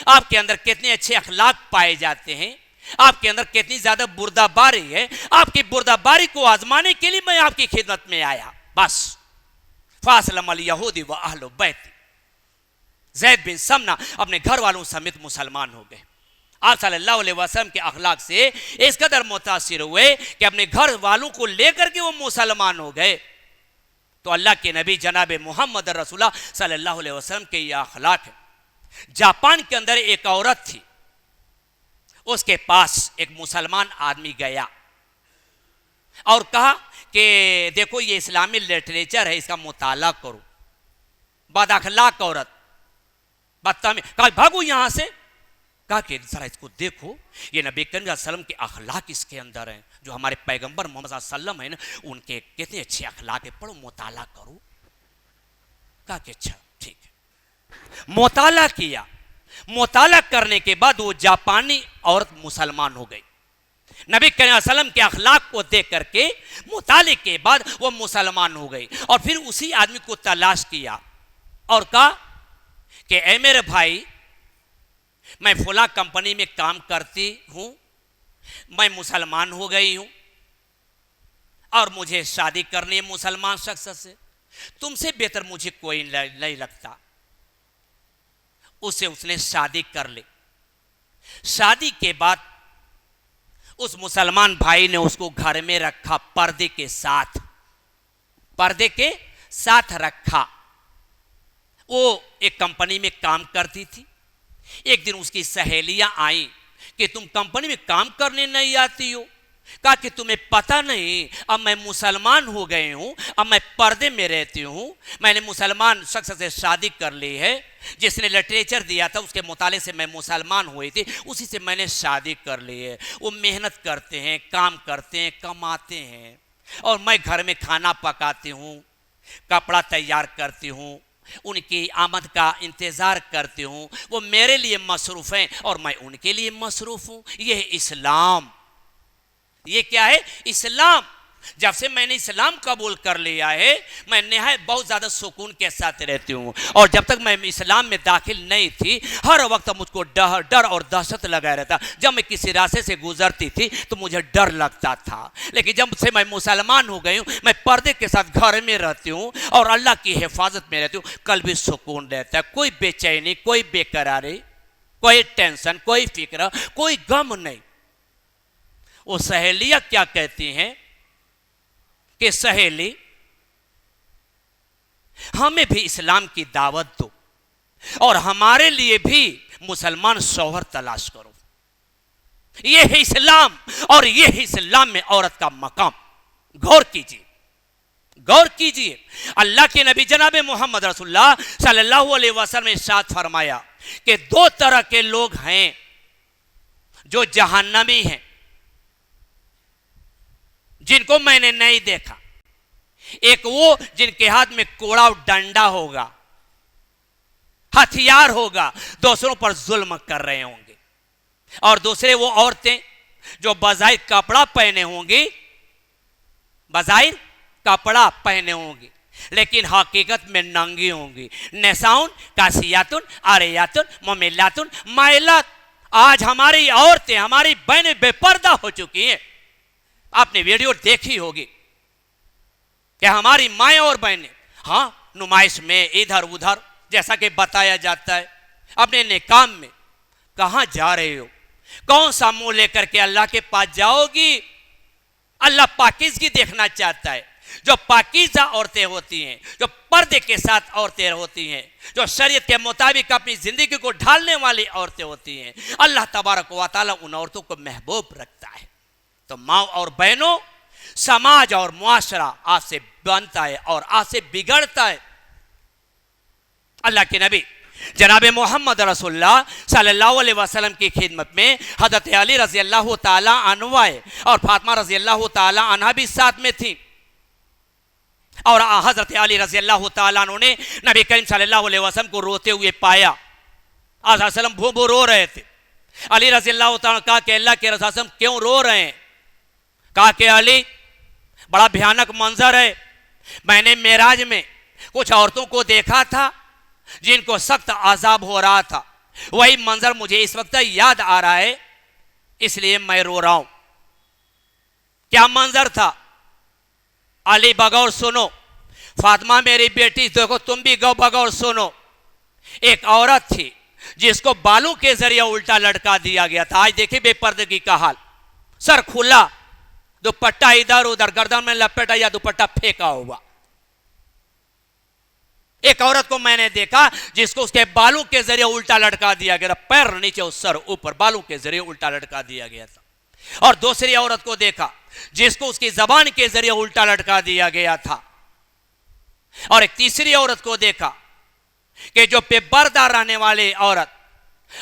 आपके अंदर कितने अच्छे अखलाक पाए जाते हैं, आपके अंदर कितनी ज्यादा बुर्दाबारी है। आपकी बुर्दाबारी को आजमाने के लिए मैं आपकी खिदमत में आया बस। फासलम अल यहूदी व अहलो बैती। ज़ैद बिन समना अपने घर वालों समेत मुसलमान हो गए। आप सल्लल्लाहु अलैहि वसल्लम के अखलाक से इस कदर मुतासिर हुए कि अपने घर वालों को लेकर के वो मुसलमान हो गए। तो अल्लाह के नबी जनाब मोहम्मद रसूलुल्लाह सल्लल्लाहु अलैहि वसल्लम के यह अखलाक है। जापान के अंदर एक औरत थी, उसके पास एक मुसलमान आदमी गया और कहा कि देखो ये इस्लामी लिटरेचर है, इसका मुताला करो। बदअखलाक औरत, बदतमीज, कहा भागो यहां से। कहा कि जरा इसको देखो, ये नबी करीम सल्लल्लाहु अलैहि वसल्लम के अखलाक इसके अंदर हैं, जो हमारे पैगंबर मोहम्मद सल्लल्लाहु अलैहि वसल्लम है ना, उनके कितने अच्छे अखलाक है, पढ़ो मुताला करो। कहा कि अच्छा ठीक है। मुताला किया। मुताला करने के बाद वो जापानी औरत मुसलमान हो गई। नबी करीम सल्लल्लाहु अलैहि वसल्लम के अखलाक को देख करके मुताले के बाद वो मुसलमान हो गई। और फिर उसी आदमी को तलाश किया और कहा कि ऐ मेरे भाई, मैं फुला कंपनी में काम करती हूं, मैं मुसलमान हो गई हूं और मुझे शादी करनी है मुसलमान शख्स से, तुमसे बेहतर मुझे कोई नहीं लगता। उसने शादी कर ली। शादी के बाद उस मुसलमान भाई ने उसको घर में रखा, पर्दे के साथ रखा। वो एक कंपनी में काम करती थी। एक दिन उसकी सहेलियां आई कि तुम कंपनी में काम करने नहीं आती हो। कहा कि तुम्हें पता नहीं, अब मैं मुसलमान हो गए हूं, अब मैं पर्दे में रहती हूं, मैंने मुसलमान शख्स से शादी कर ली है, जिसने लिटरेचर दिया था उसके मुताले से मैं मुसलमान हुई थी, उसी से मैंने शादी कर ली है। वो मेहनत करते हैं, काम करते हैं, कमाते हैं, और मैं घर में खाना पकाती हूँ, कपड़ा तैयार करती हूँ, उनकी आमद का इंतजार करती हूँ। वो मेरे लिए मसरूफ हैं और मैं उनके लिए मसरूफ हूँ। ये है इस्लाम। ये क्या है? इस्लाम। जब से मैंने इस्लाम कबूल कर लिया है, मैं निहायत बहुत ज़्यादा सुकून के साथ रहती हूँ। और जब तक मैं इस्लाम में दाखिल नहीं थी, हर वक्त मुझको डर और दहशत लगा रहता। जब मैं किसी रास्ते से गुजरती थी तो मुझे डर लगता था, लेकिन जब से मैं मुसलमान हो गई हूँ, मैं पर्दे के साथ घर में रहती हूँ और अल्लाह की हिफाजत में रहती हूँ, कल भी सुकून रहता है। कोई बेचैनी, कोई बेकरारी, कोई टेंशन, कोई फिक्र, कोई गम नहीं। वो सहेलियाँ क्या कहती हैं कि सहेली, हमें भी इस्लाम की दावत दो और हमारे लिए भी मुसलमान शौहर तलाश करो। यह है इस्लाम और यह है इस्लाम में औरत का मकाम। गौर कीजिए, गौर कीजिए। अल्लाह के नबी जनाब मोहम्मद रसूलुल्लाह सल्लल्लाहु अलैहि वसल्लम ने इरशाद फरमाया कि दो तरह के लोग हैं जो जहन्नमी हैं, जिनको मैंने नहीं देखा। एक वो जिनके हाथ में कोड़ा और डंडा होगा, हथियार होगा, दूसरों पर जुल्म कर रहे होंगे। और दूसरे वो औरतें जो बज़ाहिर कपड़ा पहने होंगी, बज़ाहिर कपड़ा पहने होंगी, लेकिन हकीकत में नंगी होंगी। निसाउन कासियातुन आरियातुन मुमिलातुन माइलात। आज हमारी औरतें, हमारी बहनें बेपर्दा हो चुकी हैं। आपने वीडियो देखी होगी, कि हमारी माएँ और बहनें हाँ नुमाइश में इधर उधर जैसा कि बताया जाता है अपने निकाम में कहाँ जा रहे हो, कौन सा मुंह लेकर के अल्लाह के पास जाओगी। अल्लाह पाकीज़गी देखना चाहता है। जो पाकीज़ा औरतें होती हैं, जो पर्दे के साथ औरतें होती हैं, जो शरीयत के मुताबिक अपनी जिंदगी को ढालने वाली औरतें होती हैं, अल्लाह तबारक व तआला उन औरतों को महबूब रखता है। तो माँ और बहनों, समाज और मुआशरा आज से बनता है और आज से बिगड़ता है। अल्लाह के नबी जनाब मोहम्मद रसूलुल्लाह सल्लल्लाहु अलैहि वसल्लम की खिदमत में हज़रत अली रज़ी अल्लाह ताला अन्हु आए और फातिमा रज़ी अल्लाह ताला अन्हा भी साथ में थी। और हज़रत अली रज़ी अल्लाह ताला अन्हु ने नबी करीम सल्लल्लाहु अलैहि वसल्लम को रोते हुए पाया। आज़ा सल्लम भू भू रो रहे थे। अली रज़ी अल्लाह ताला कहा कि अल्लाह के रसूल सल्लम क्यों रो रहे हैं? कहा कि अली बड़ा भयानक मंजर है। मैंने मेराज में कुछ औरतों को देखा था जिनको सख्त अजाब हो रहा था, वही मंजर मुझे इस वक्त याद आ रहा है, इसलिए मैं रो रहा हूं। क्या मंजर था? अली बगौर सुनो। फातिमा मेरी बेटी देखो, तुम भी गौ बगौर सुनो। एक औरत थी जिसको बालों के जरिए उल्टा लटका दिया गया था। आज देखिए बेपर्दगी का हाल, सर खुला, दुपट्टा इधर उधर, गर्दन में लपेटा या दुपट्टा फेंका हुआ। एक औरत को मैंने देखा जिसको उसके बालों के जरिए उल्टा लटका दिया गया था, पैर नीचे और सर ऊपर, बालों के जरिए उल्टा लटका दिया गया था। और दूसरी औरत को देखा जिसको उसकी जबान के जरिए उल्टा लटका दिया गया था। और एक तीसरी औरत को देखा कि जो बेपर्दा रहने वाली औरत,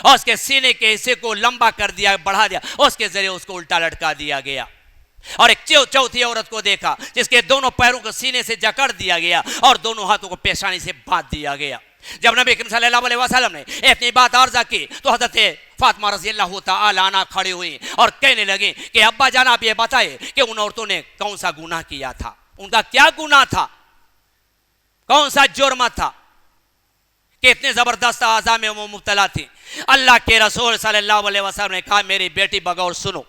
और उसके सीने के हिस्से को लंबा कर दिया, बढ़ा दिया, उसके जरिए उसको उल्टा लटका दिया गया। और एक चौथी औरत को देखा जिसके दोनों पैरों को सीने से जकड़ दिया गया और दोनों हाथों को पेशानी से बांध दिया गया। जब नबी करीम सल्लल्लाहु अलैहि वसल्लम ने इतनी बात अर्ज़ा की तो हज़रत फातिमा रज़ियल्लाहु तआला अन्हा खड़ी हुई और कहने लगी कि अब्बा जान आप ये बताइए कि उन औरतों ने कौन सा गुनाह किया था, उनका क्या गुनाह था, कौन सा जुर्म था कि इतने जबरदस्त अज़ा में वो मुब्तला थी। अल्लाह के रसूल सल्लल्लाहु अलैहि वसल्लम ने कहा मेरी बेटी बगौर सुनो,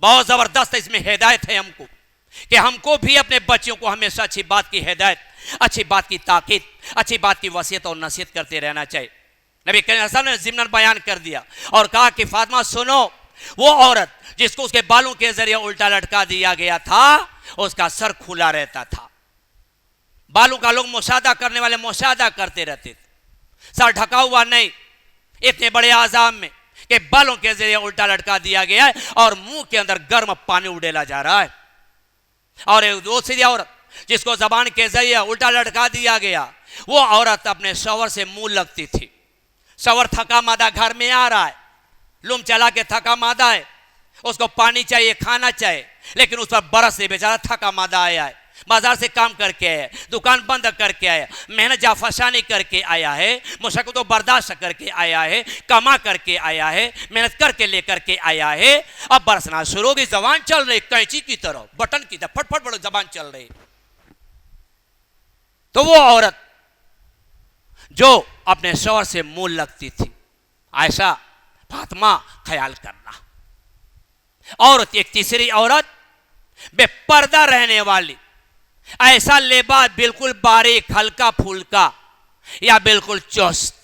बहुत जबरदस्त इसमें हिदायत है हमको कि हमको भी अपने बच्चों को हमेशा अच्छी बात की हिदायत, अच्छी बात की ताकीद, अच्छी बात की वसीयत और नसीहत करते रहना चाहिए। नबी करीम सल्लल्लाहु अलैहि वसल्लम ने ज़िम्नन बयान कर दिया और कहा कि फातिमा सुनो, वो औरत जिसको उसके बालों के जरिए उल्टा लटका दिया गया था उसका सर खुला रहता था। बालों का लोग मुशाहदा करने वाले मुशाहदा करते रहते थे, सर ढका हुआ नहीं, इतने बड़े आज़ाब में कि बालों के जरिए उल्टा लटका दिया गया है और मुंह के अंदर गर्म पानी उड़ेला जा रहा है। और एक दूसरी औरत जिसको जबान के जरिए उल्टा लटका दिया गया, वो औरत अपने शौहर से मुंह लगती थी। शौहर थका मादा घर में आ रहा है, लूम चला के थका मादा है, उसको पानी चाहिए, खाना चाहिए, लेकिन उस पर बरस से बेचारा थका मादा आया है, बाजार से काम करके आया है, दुकान बंद करके आया, मेहनत जाफशानी करके आया है, मुशक्क़त बर्दाश्त करके आया है, कमा करके आया है, मेहनत करके लेकर के आया है। अब बरसना शुरू होगी, जबान चल रही कैंची की तरह, बटन की तरह फटफट बड़ो जबान चल रही। तो वो औरत जो अपने शौहर से मुंह लगती थी, आयशा फातिमा ख्याल करना। औरत एक तीसरी औरत बेपर्दा रहने वाली, ऐसा लिबास बिल्कुल बारीक हल्का फुल्का या बिल्कुल चुस्त,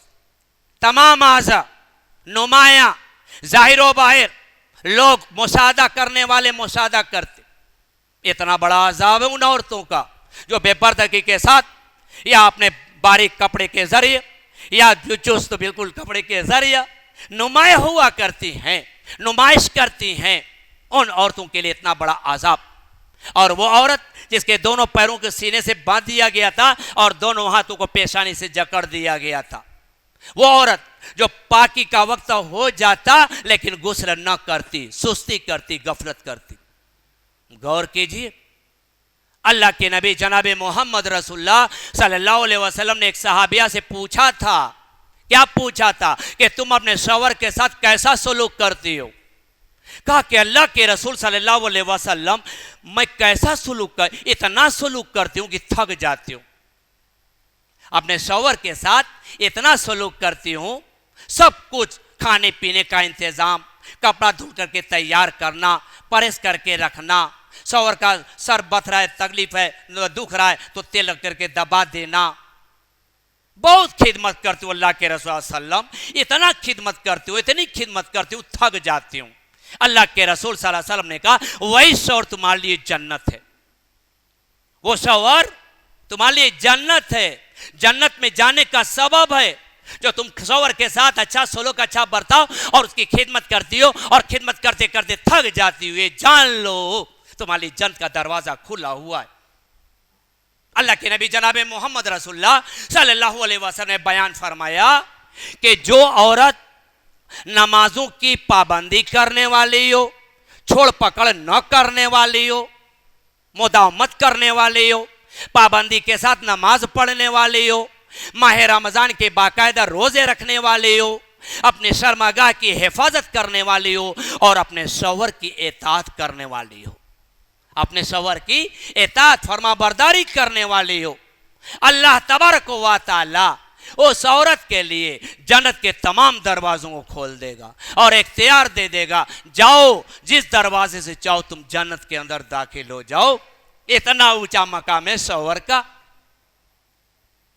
तमाम आज़ा नुमाया जाहिर बाहिर, लोग मुशाहदा करने वाले मुशाहदा करते। इतना बड़ा अज़ाब है उन औरतों का जो बेपर्दगी के साथ या अपने बारीक कपड़े के जरिए या चुस्त बिल्कुल कपड़े के जरिए नुमाया हुआ करती हैं, नुमाइश करती हैं। उन औरतों के लिए इतना बड़ा अज़ाब। और वो औरत जिसके दोनों पैरों के सीने से बांध दिया गया था और दोनों हाथों को पेशानी से जकड़ दिया गया था, वो औरत जो पाकी का वक्त हो जाता लेकिन गुस्ल न करती, सुस्ती करती, गफलत करती। गौर कीजिए, अल्लाह के नबी जनाब मोहम्मद रसूलुल्लाह सल्लल्लाहु अलैहि वसल्लम ने एक सहाबिया से पूछा था, क्या पूछा था कि तुम अपने शौहर के साथ कैसा सलूक करती हो? कहा कि अल्लाह के रसूल सल्लल्लाहु अलैहि वसल्लम मैं कैसा सलूक कर, इतना सलूक करती हूं कि थक जाती हूं। अपने शौहर के साथ इतना सलूक करती हूं, सब कुछ खाने पीने का इंतजाम, कपड़ा धुल करके तैयार करना, प्रेस करके रखना, शौहर का सर बथ रहा है, तकलीफ है, दुख रहा है, तो तेल रख करके दबा देना। बहुत खिदमत करती हूँ अल्लाह के रसूल सल्लम, इतना खिदमत करती हूँ, इतनी खिदमत करती हूँ, थक जाती हूँ। अल्लाह के रसूल सल्लल्लाहु अलैहि वसल्लम ने कहा वही शौहर तुम्हारे लिए जन्नत है, वो शौहर तुम्हारे लिए जन्नत है, जन्नत में जाने का सबब है। जो तुम शौहर के साथ अच्छा सलूक, अच्छा बर्ताव और उसकी खिदमत करती हो और खिदमत करते करते थक जाती हो, ये जान लो तुम्हारे लिए जन्नत का दरवाजा खुला हुआ है। अल्लाह के नबी जनाब मोहम्मद रसूलुल्लाह सल्लल्लाहु अलैहि वसल्लम ने बयान फरमाया कि जो औरत नमाजों की पाबंदी करने वाली हो, छोड़ पकड़ न करने वाली हो, मुदावमत करने वाली हो, पाबंदी के साथ नमाज पढ़ने वाली हो, माह रमजान के बाकायदा रोजे रखने वाली हो, अपने शर्मगाह की हिफाजत करने वाली हो और अपने शौहर की इताअत करने वाली हो, अपने शौहर की इताअत फरमाबरदारी करने वाली हो, अल्लाह तबारक व तआला उस औरत के लिए जन्नत के तमाम दरवाजों को खोल देगा और इख्तियार दे देगा, जाओ जिस दरवाजे से चाहो तुम जन्नत के अंदर दाखिल हो जाओ। इतना ऊंचा मकाम है शौहर का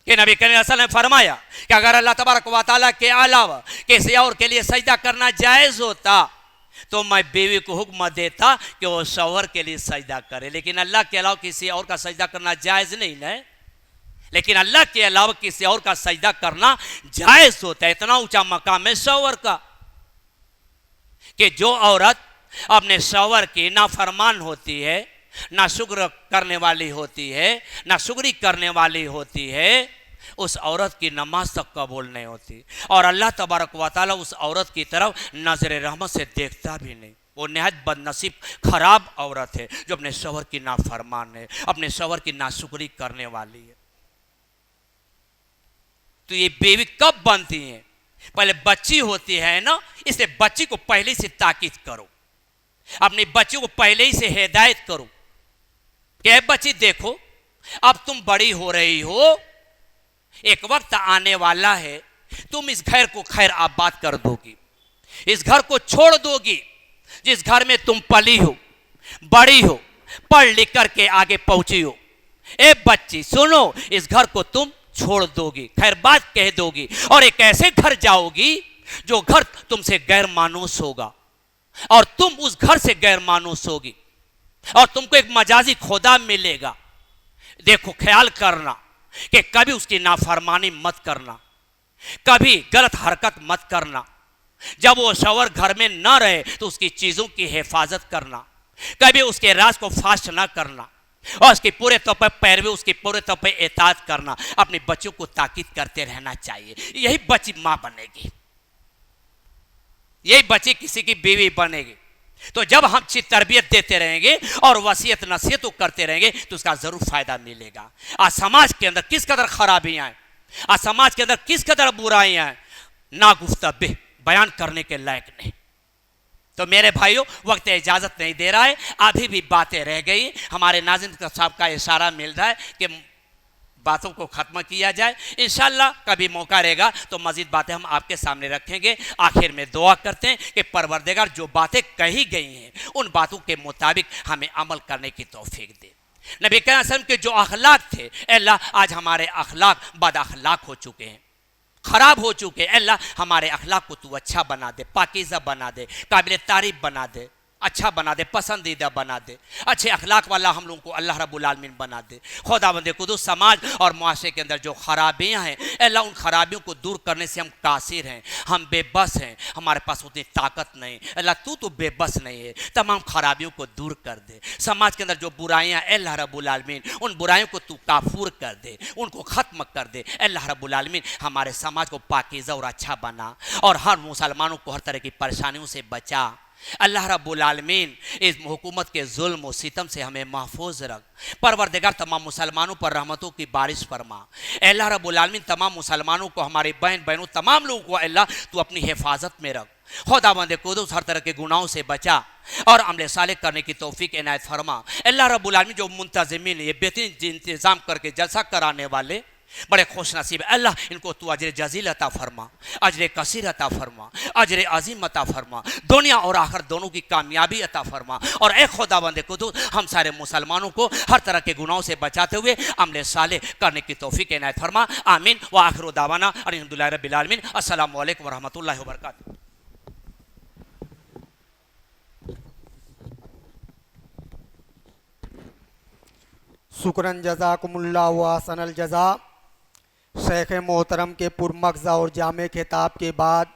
कि नबी करीम सल्लल्लाहु अलैहि वसल्लम ने फरमाया कि अगर अल्लाह तबारक व तआला के अलावा किसी और के लिए सजदा करना जायज़ होता तो मैं बीवी को हुक्म देता कि वो शौहर के लिए सजदा करे, लेकिन अल्लाह के अलावा किसी और का सजदा करना जायज़ नहीं है, लेकिन अल्लाह के अलावा किसी और का सजदा करना जायज़ होता है। इतना ऊंचा मकाम है शौहर का कि जो औरत अपने शौहर की नाफरमान होती है, ना शुक्र करने वाली होती है, ना शुक्री करने वाली होती है, उस औरत की नमाज तक कबूल नहीं होती और अल्लाह तबारक व तआला उस औरत की तरफ नजर रहमत से देखता भी नहीं। वो निहायत बदनसीब खराब औरत है जो अपने शौहर की नाफरमान है, अपने शौहर की नाशुक्री करने वाली है। तो ये बीवी कब बनती है? पहले बच्ची होती है ना, इसे बच्ची को पहले से ताकीद करो, अपनी बच्ची को पहले ही से हिदायत करो कि बच्ची देखो अब तुम बड़ी हो रही हो, एक वक्त आने वाला है तुम इस घर को खैर आबाद कर दोगी, इस घर को छोड़ दोगी जिस घर में तुम पली हो, बड़ी हो, पढ़ लिख करके आगे पहुंची हो। ए बच्ची सुनो, इस घर को तुम छोड़ दोगी, खैर बात कह दोगी और एक ऐसे घर जाओगी जो घर तुमसे गैर मानूस होगा और तुम उस घर से गैर मानूस होगी और तुमको एक मजाजी खुदा मिलेगा। देखो ख्याल करना कि कभी उसकी नाफरमानी मत करना, कभी गलत हरकत मत करना, जब वो शौहर घर में न रहे तो उसकी चीजों की हिफाजत करना, कभी उसके राज को फास्ट न करना और उसके पूरे तौर पर पैरवी, उसकी पूरे तौर पर इताअत करना। अपने बच्चों को ताकीद करते रहना चाहिए, यही बच्ची मां बनेगी, यही बच्ची किसी की बीवी बनेगी। तो जब हम अच्छी तरबियत देते रहेंगे और वसीयत नसीहत करते रहेंगे तो उसका जरूर फायदा मिलेगा। आज समाज के अंदर किस कदर खराबियां हैं, आज समाज के अंदर किस कदर बुराइयां हैं, ना गुफ्तबे बयान करने के लायक नहीं। तो मेरे भाइयों वक्त इजाजत नहीं दे रहा है, अभी भी बातें रह गई। हमारे नाज़िम साहब का इशारा मिल रहा है कि बातों को खत्म किया जाए। इंशाअल्लाह कभी मौका रहेगा तो मजीद बातें हम आपके सामने रखेंगे। आखिर में दुआ करते हैं कि परवरदिगार जो बातें कही गई हैं उन बातों के मुताबिक हमें अमल करने की तौफीक दे। नबी करीम सल्लल्लाहु अलैहि वसल्लम के जो अखलाक थे, अल्लाह आज हमारे अखलाक बद अखलाक हो चुके हैं, खराब हो चुके हैं। अल्लाह हमारे अखलाक को तू अच्छा बना दे, पाकीज़ा बना दे, काबिल तारीफ बना दे, अच्छा बना दे, पसंदीदा बना दे, अच्छे अखलाक वाला हम लोगों को अल्लाह रब्बुल आलमीन बना दे। खुदावंद कुदूस समाज और मुआशरे के अंदर जो खराबियां हैं, अल्लाह उन खराबियों को दूर करने से हम कासिर हैं, हम बेबस हैं, हमारे पास उतनी ताकत नहीं। अल्लाह तू तो बेबस नहीं है, तमाम खराबियों को दूर कर दे। समाज के अंदर जो बुराइयां, अल्लाह रब्बुल आलमीन उन बुराइयों को तू काफूर कर दे, उनको ख़त्म कर दे। अल्लाह रब्बुल आलमीन हमारे समाज को पाकीज़ा और अच्छा बना और हर मुसलमानों को हर तरह की परेशानियों से बचा। अल्लाह रब्बुल आलमीन इस हुकूमत के जुल्म और सितम से हमें महफूज रख। परवरदिगार तमाम मुसलमानों पर रहमतों की बारिश फरमा। अल्लाह रब्बुल आलमीन तमाम मुसलमानों को, हमारे बहनों तमाम लोगों को अल्लाह तू अपनी हिफाजत में रख। खुदावंद कुदूस हर तरह के गुनाहों से बचा और अमल साले करने की तौफीक इनायत फरमा। अल्लाह रब्बुल आलमीन जो मुंतज़िमीन, ये बेहतरीन इंतज़ाम करके जलसा कराने वाले बड़े खुश नसीब है। अल्लाह इनको तू अजर जजील अता फरमा, अजर कसीर अता फरमा, अजर अजीम अता फरमा, दुनिया और आखिर दोनों की कामयाबी अता फरमा। और एक खुदावंद कुदरत हम सारे मुसलमानों को हर तरह के गुनाहों से बचाते हुए अमल साले करने की तौफीक इनायत फरमा। आमीन व आखिर दावाना अल्हम्दुलिल्लाहि रब्बिल आलमीन। अस्सलामु अलैकुम व रहमतुल्लाहि व बरकातुहू। शुक्रन जज़ाकुमुल्लाह व अहसनल जज़ा। शेख मोहतरम के पुरमग़ज़ा और जामे खिताब के बाद